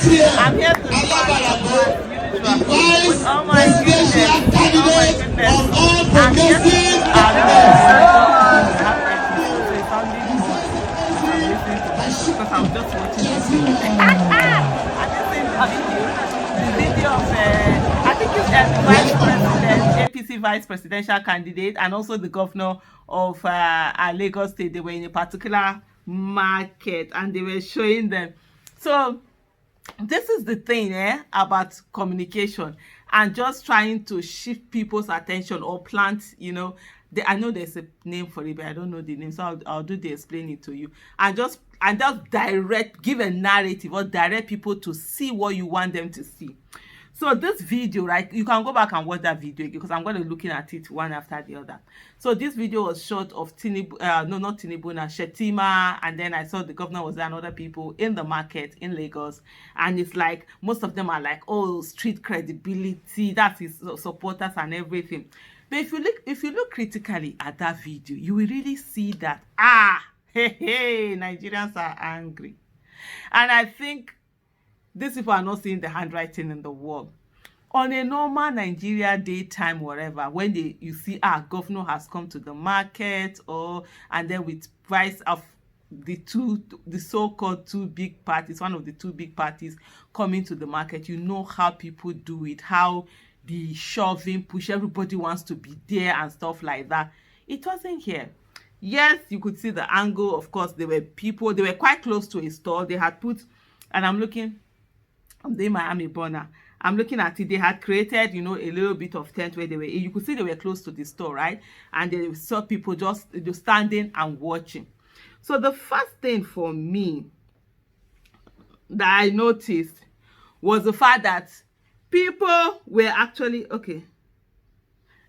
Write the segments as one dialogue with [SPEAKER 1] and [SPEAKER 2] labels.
[SPEAKER 1] I'm here to the Vice Presidential Candidate of all progressive because I'm just watching this video. I just seen the video of I think it's the Vice President, APC Vice Presidential Candidate, and also the governor of Lagos State. They were in a particular market and they were showing them. So this is the thing about communication and just trying to shift people's attention or plant, I know there's a name for it, but I don't know the name, so I'll do the explain it to you, and just give a narrative or direct people to see what you want them to see. So this video, right, you can go back and watch that video because I'm going to be looking at it one after the other. So this video was shot of Shetima, and then I saw the governor was there and other people in the market in Lagos, and it's like most of them are like, oh, street credibility, that's his supporters and everything. But if you look critically at that video, you will really see that Nigerians are angry, and I think these people are not seeing the handwriting in the wall. On a normal Nigeria daytime, whatever, when you see governor has come to the market, and then with price of the so-called two big parties, one of the two big parties coming to the market, you know how people do it, how the shoving push, everybody wants to be there and stuff like that. It wasn't here. Yes, you could see the angle. Of course, there were people, they were quite close to a store. They had put, and I'm doing Miami Bonner. I'm looking at it. They had created, a little bit of tent where they were. You could see they were close to the store, right? And they saw people just standing and watching. So the first thing for me that I noticed was the fact that people were actually, okay,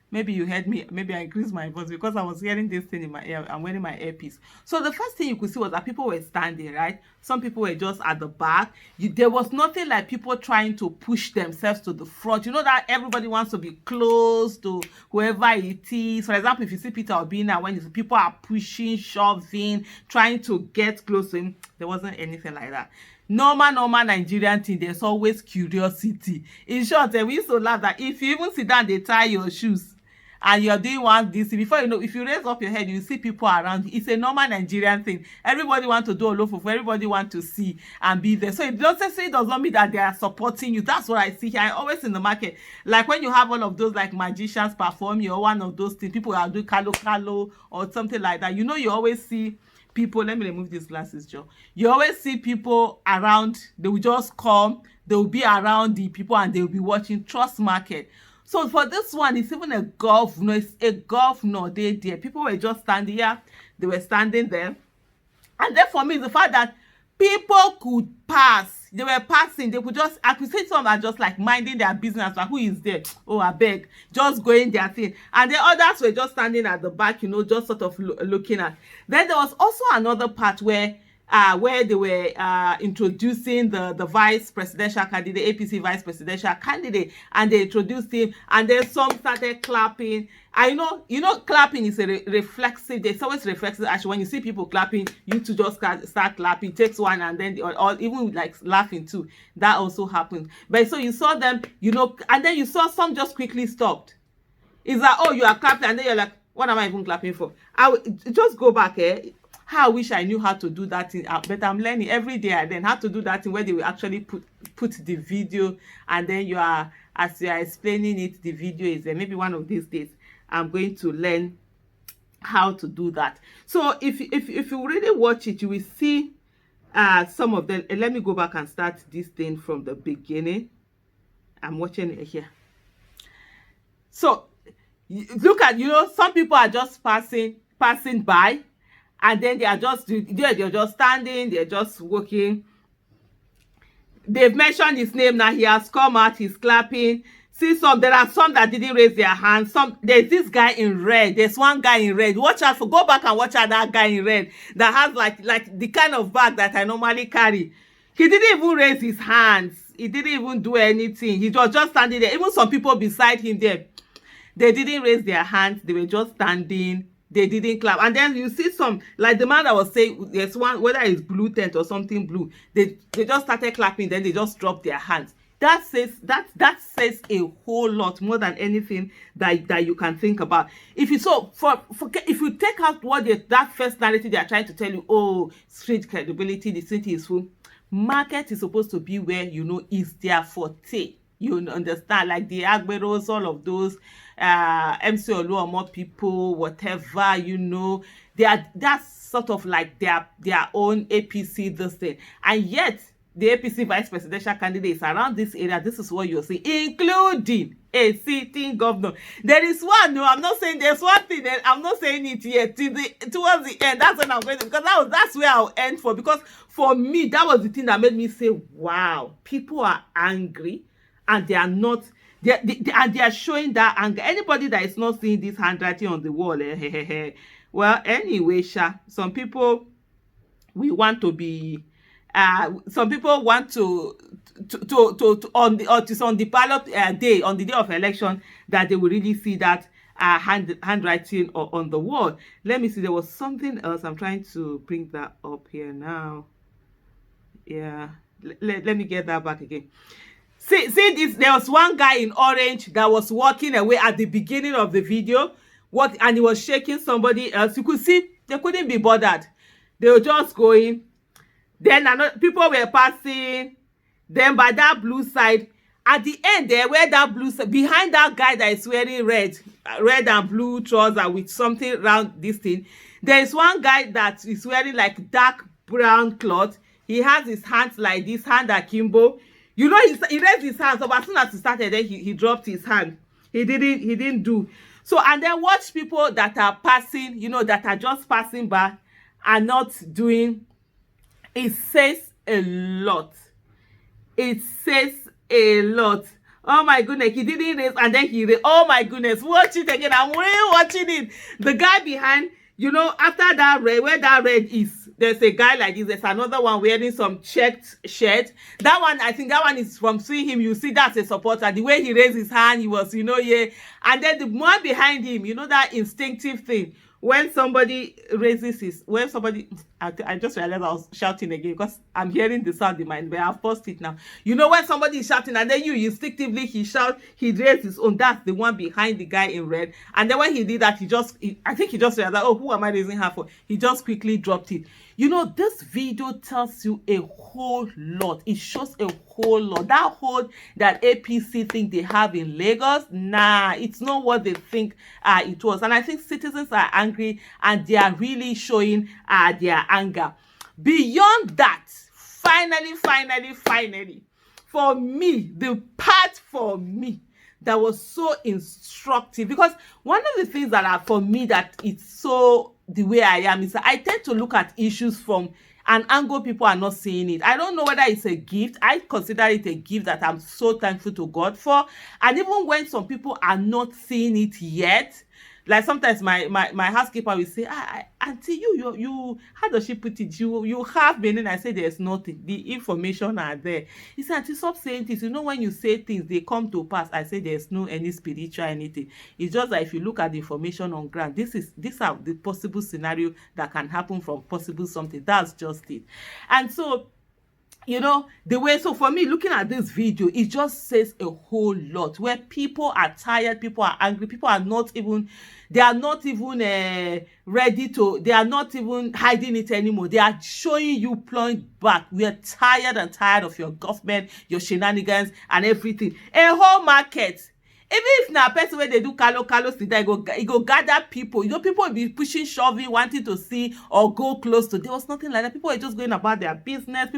[SPEAKER 1] maybe you heard me, maybe I increased my voice because I was hearing this thing in my ear. I'm wearing my earpiece. So the first thing you could see was that people were standing, right? Some people were just at the back. There was nothing like people trying to push themselves to the front. You know that everybody wants to be close to whoever it is. For example, if you see Peter Obina, when people are pushing, shoving, trying to get close to him, there wasn't anything like that. Normal Nigerian thing, there's always curiosity. In short, we used to laugh that if you even sit down, they tie your shoes, and you're doing one this, before you know, if you raise up your head, you see people around you. It's a normal Nigerian thing. Everybody wants to do a loaf of, everybody wants to see and be there. So it does not mean that they are supporting you. That's what I see here. I always in the market, like when you have all of those like magicians perform you or one of those things, people are doing kalo or something like that. You always see people. Let me remove these glasses, Joe. You always see people around. They will just come, they will be around the people and they will be watching. Trust market. So for this one, it's even a governor. It's a governor. They there. People were just standing here. They were standing there. And then for me, the fact that people could pass. They were passing. They could just, I could see some are just like minding their business. Like, who is there? Oh, I beg. Just going their thing. And the others were just standing at the back, just sort of looking at. Then there was also another part where they were introducing the vice presidential candidate, APC vice presidential candidate, and they introduced him, and then some started clapping. I know, clapping is a reflexive. It's always reflexive. Actually, when you see people clapping, you too just start clapping. It takes one, and then or even like laughing too. That also happens. But so you saw them, and then you saw some just quickly stopped. It's like, oh, you are clapping, and then you're like, what am I even clapping for? I would just go back How I wish I knew how to do that thing, but I'm learning every day. I then how to do that thing where they will actually put the video, and then as you are explaining it, the video is there. Maybe one of these days I'm going to learn how to do that. So if you really watch it, you will see some of them. Let me go back and start this thing from the beginning. I'm watching it here. So look at, some people are just passing by. And then they're just standing, they're just walking. They've mentioned his name now. He has come out, he's clapping. See there are some that didn't raise their hands. There's this guy in red. There's one guy in red. Watch out go back and watch out that guy in red that has like the kind of bag that I normally carry. He didn't even raise his hands. He didn't even do anything. He was just standing there. Even some people beside him there, they didn't raise their hands. They were just standing, they didn't clap. And then you see some, like the man that was saying, there's one, whether it's blue tent or something blue, they just started clapping, then they just dropped their hands. That says a whole lot more than anything that you can think about. If you if you take out what that first narrative they are trying to tell you, oh, street credibility, the city is full. Market is supposed to be where is their forte. You understand, like the Agberos, all of those MC Oluomo people, whatever, that's sort of like their own APC this thing. And yet the APC Vice Presidential Candidate is around this area. This is what you're seeing, including a sitting governor. There is one, no, I'm not saying there's one thing, that I'm not saying it yet. Towards the end, that's when I'm going to, because that's where I'll end for. Because for me, that was the thing that made me say, wow, people are angry and they are not, and they are showing that anger. Anybody that is not seeing this handwriting on the wall, well, anyway, some people, we want to be, some people want to on the ballot day, on the day of election, that they will really see that handwriting on the wall. Let me see, there was something else. I'm trying to bring that up here now. Yeah, let me get that back again. See this, there was one guy in orange that was walking away at the beginning of the video, and he was shaking somebody else. You could see they couldn't be bothered. They were just going. Then people were passing. Then by that blue side, at the end there, where that blue side, behind that guy that is wearing red and blue trouser with something around this thing, there is one guy that is wearing like dark brown cloth. He has his hands like this, hand akimbo. He raised his hands up. As soon as he started, then he dropped his hand. He didn't do. So, and then watch people that are passing, that are just passing by and not doing. It says a lot. It says a lot. Oh my goodness, he didn't raise, and then he raised. Oh my goodness, watch it again. I'm really watching it. The guy behind, after that red, where that red is, there's a guy like this. There's another one wearing some checked shirt. That one, I think that one is from seeing him. You see, that's a supporter. The way he raised his hand, he was, yeah. And then the one behind him, that instinctive thing. When somebody raises I just realized I was shouting again because I'm hearing the sound in my mind, but I've paused it now. When somebody is shouting and then you instinctively, he raised his own. That's the one behind the guy in red. And then when he did that, I think he just realized, oh, who am I raising her for? He just quickly dropped it. This video tells you a whole lot. It shows a whole lot. That APC think they have in Lagos, nah, it's not what they think it was. And I think citizens are angry and they are really showing their anger. Beyond that, finally, for me, the part for me that was so instructive, because one of the things that are for me that it's so the way I am is that I tend to look at issues from an angle people are not seeing it. I don't know whether it's a gift. I consider it a gift that I'm so thankful to God for. And even when some people are not seeing it yet, like sometimes my housekeeper will say, auntie, you how does she put it? You have meaning. I say there's nothing. The information are there. He said, auntie, stop saying this. When you say things, they come to pass. I say there's no any spiritual anything. It's just that if you look at the information on ground, these are the possible scenario that can happen from possible something. That's just it. And so, the way, so for me, looking at this video, it just says a whole lot, where people are tired, people are angry, people are not even ready to, they are not even hiding it anymore. They are showing you point back. We are tired of your government, your shenanigans and everything. A whole market. Even if na person where they do kalo sit there, it go gather people. People will be pushing, shoving, wanting to see or go close to. There was nothing like that. People were just going about their business.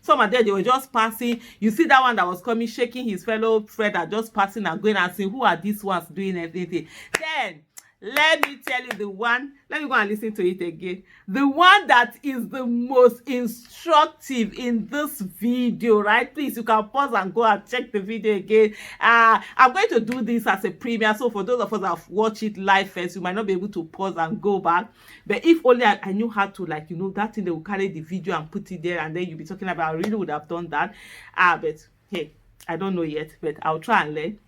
[SPEAKER 1] Some of them, they were just passing. You see that one that was coming, shaking his fellow friend, and just passing and going and saying, who are these ones doing everything? Then, let me tell you the one, let me go and listen to it again. The one that is the most instructive in this video, right? Please, you can pause and go and check the video again. I'm going to do this as a premiere. So for those of us that have watched it live first, you might not be able to pause and go back. But if only I knew how to, that thing, they will carry the video and put it there and then you'll be talking about, I really would have done that. But hey, I don't know yet, but I'll try and learn.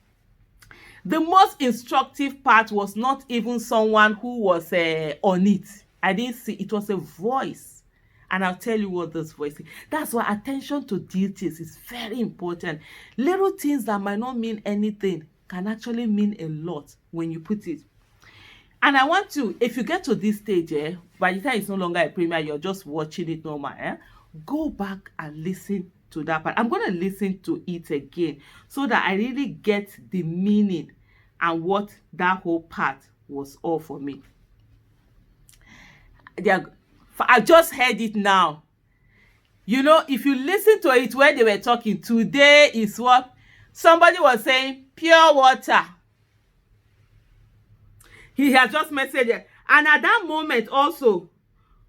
[SPEAKER 1] The most instructive part was not even someone who was on it. I didn't see. It was a voice. And I'll tell you what this voice is. That's why attention to details is very important. Little things that might not mean anything can actually mean a lot when you put it. And I want to, if you get to this stage, by the time it's no longer a premiere, you're just watching it normal, go back and listen to that part. I'm going to listen to it again so that I really get the meaning and what that whole part was all for me. I just heard it now. You know, if you listen to it when they were talking, today is what somebody was saying, pure water. He has just messaged it. And at that moment also,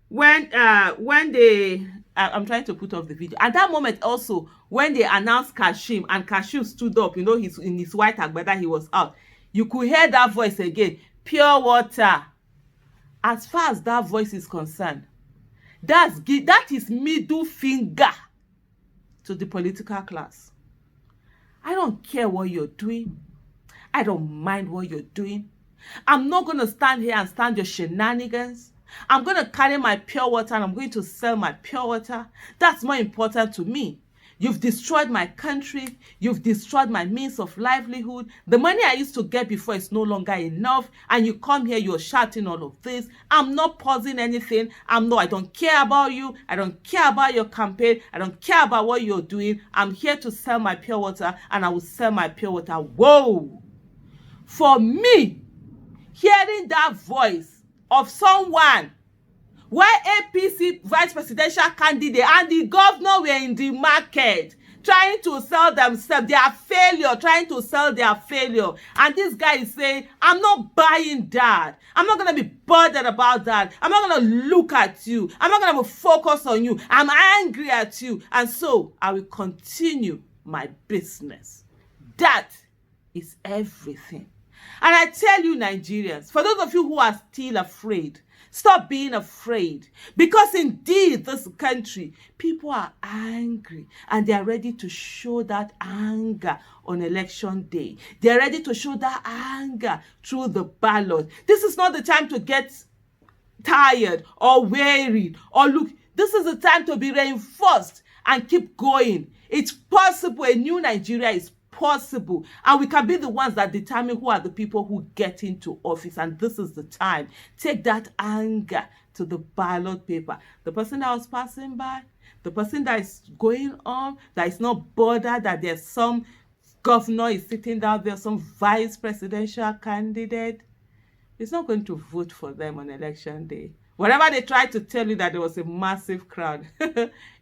[SPEAKER 1] when they I'm trying to put off the video. At that moment also, when they announced Kashim and Kashim stood up, you know, he's in his white agbada, he was out. You could hear that voice again, pure water. As far as that voice is concerned, that is middle finger to the political class. I don't care what you're doing. I don't mind what you're doing. I'm not going to stand here and stand your shenanigans. I'm going to carry my pure water and I'm going to sell my pure water. That's more important to me. You've destroyed my country. You've destroyed my means of livelihood. The money I used to get before is no longer enough. And you come here, you're shouting all of this. I'm not pausing anything. I don't care about you. I don't care about your campaign. I don't care about what you're doing. I'm here to sell my pure water and I will sell my pure water. Whoa! For me, hearing that voice of someone where APC Vice Presidential Candidate and the governor were in the market trying to sell themselves, their failure, trying to sell their failure. And this guy is saying, I'm not buying that. I'm not going to be bothered about that. I'm not going to look at you. I'm not going to focus on you. I'm angry at you. And so I will continue my business. That is everything. And I tell you, Nigerians, for those of you who are still afraid, stop being afraid. Because indeed, this country, people are angry and they are ready to show that anger on election day. They are ready to show that anger through the ballot. This is not the time to get tired or wearied or look. This is the time to be reinforced and keep going. It's possible. A new Nigeria is possible, and we can be the ones that determine who are the people who get into office. And this is the time. Take that anger to the ballot paper. The person that was passing by, the person that is going on, that is not bothered that there's some governor is sitting down there, some vice presidential candidate, is not going to vote for them on election day. Whatever they try to tell you that there was a massive crowd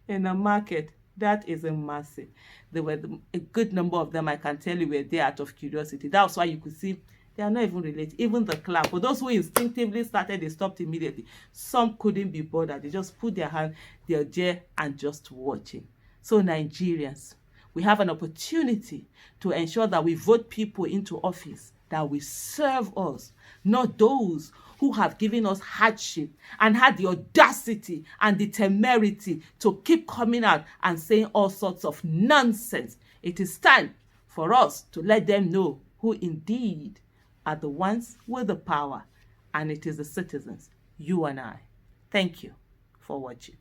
[SPEAKER 1] in the market, that isn't massive. There were a good number of them, I can tell you, were there out of curiosity. That's why you could see they are not even related. Even the crowd, for those who instinctively started, they stopped immediately. Some couldn't be bothered. They just put their hand, their chair, and just watching. So Nigerians, we have an opportunity to ensure that we vote people into office that will serve us, not those who have given us hardship and had the audacity and the temerity to keep coming out and saying all sorts of nonsense. It is time for us to let them know who indeed are the ones with the power, and it is the citizens, you and I. Thank you for watching.